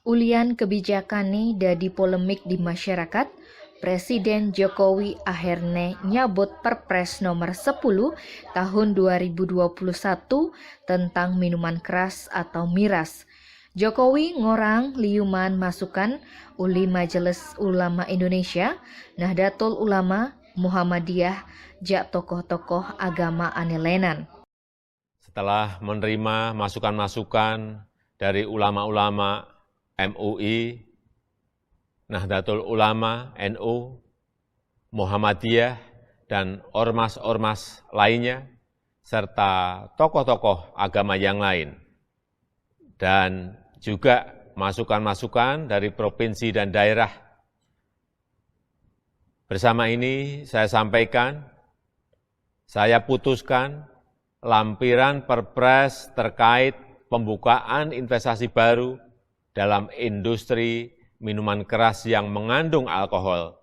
Ulian kebijakane dadi polemik di masyarakat, Presiden Jokowi akhirnya nyabut Perpres nomor 10 tahun 2021 tentang minuman keras atau miras. Jokowi ngorang liuman masukan uli Majelis Ulama Indonesia, Nahdlatul Ulama, Muhammadiyah, jak tokoh-tokoh agama anelenan. Setelah menerima masukan-masukan dari ulama-ulama MUI, Nahdlatul Ulama, NU, Muhammadiyah, dan ormas-ormas lainnya, serta tokoh-tokoh agama yang lain, dan juga masukan-masukan dari provinsi dan daerah. Bersama ini saya sampaikan, saya putuskan lampiran Perpres terkait pembukaan investasi baru dalam industri minuman keras yang mengandung alkohol,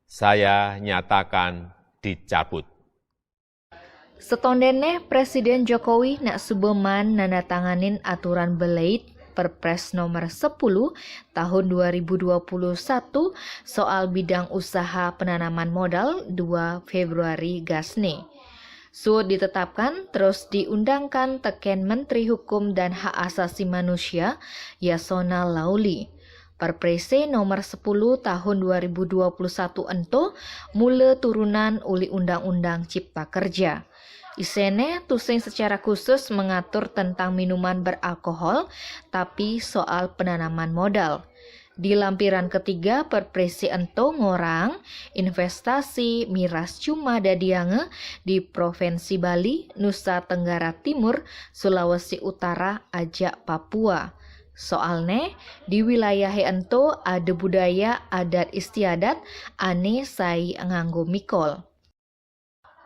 saya nyatakan dicabut. Setondene Presiden Jokowi nak subeman nandatanganin aturan belait Perpres nomor 10 tahun 2021 soal bidang usaha penanaman modal 2 Februari gasne. Suud ditetapkan terus diundangkan teken Menteri Hukum dan Hak Asasi Manusia Yasona Lauli. Perprese nomor 10 tahun 2021 ento mula turunan uli Undang-Undang Cipta Kerja. Isene tusing secara khusus mengatur tentang minuman beralkohol tapi soal penanaman modal. Di lampiran ketiga Perpresi ento ngorang investasi miras cuma dadiange di Provinsi Bali, Nusa Tenggara Timur, Sulawesi Utara, ajak Papua. Soalnya di wilayah ento ada budaya adat istiadat ane sai nganggo mikol.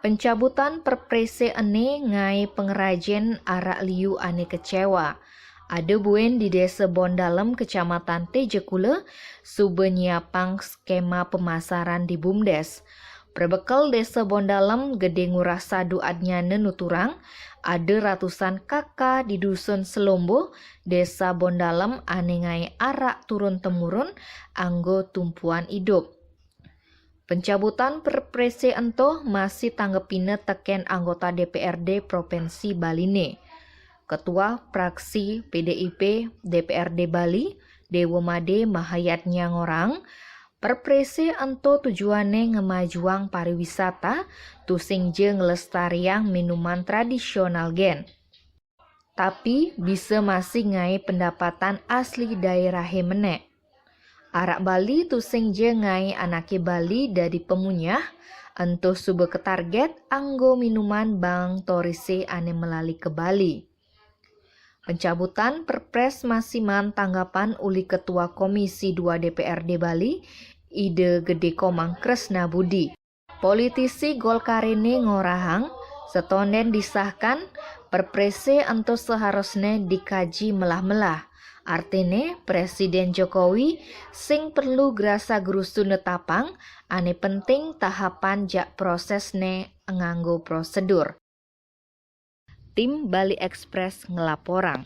Pencabutan Perpresi ane ngai pengrajin arak liu ane kecewa. Ada buen di Desa Bondalem, Kecamatan Tejekule, sube nyiapang skema pemasaran di BUMDes. Perbekal Desa Bondalem gede ngurah sadu adnyane nuturang, ada ratusan kakak di Dusun Selombo, Desa Bondalem anengai arak turun-temurun, anggo tumpuan hidup. Pencabutan Perpresi ento masih tanggepine teken anggota DPRD Provinsi Baline. Ketua Fraksi PDIP DPRD Bali, Dewa Made Mahayatnya ngorang, Perpresi ento tujuane ngemajuang pariwisata tusing je ngelestariang minuman tradisional gen. Tapi bisa masih ngai pendapatan asli daerah meneh. Arak Bali tusing je ngai anake Bali dari pemunyah, ento sube ke target anggo minuman bang torise ane melali ke Bali. Pencabutan Perpres masiman tanggapan uli Ketua Komisi 2 DPRD Bali, Ide Gede Komang Kresna Budi. Politisi Golkarene ngorahang, setonden disahkan, Perprese ento seharusnya dikaji melah-melah. Artine Presiden Jokowi sing perlu grasa gerusu netapang, ane penting tahapan jak prosesne nganggo prosedur. Tim Bali Express ngelaporang.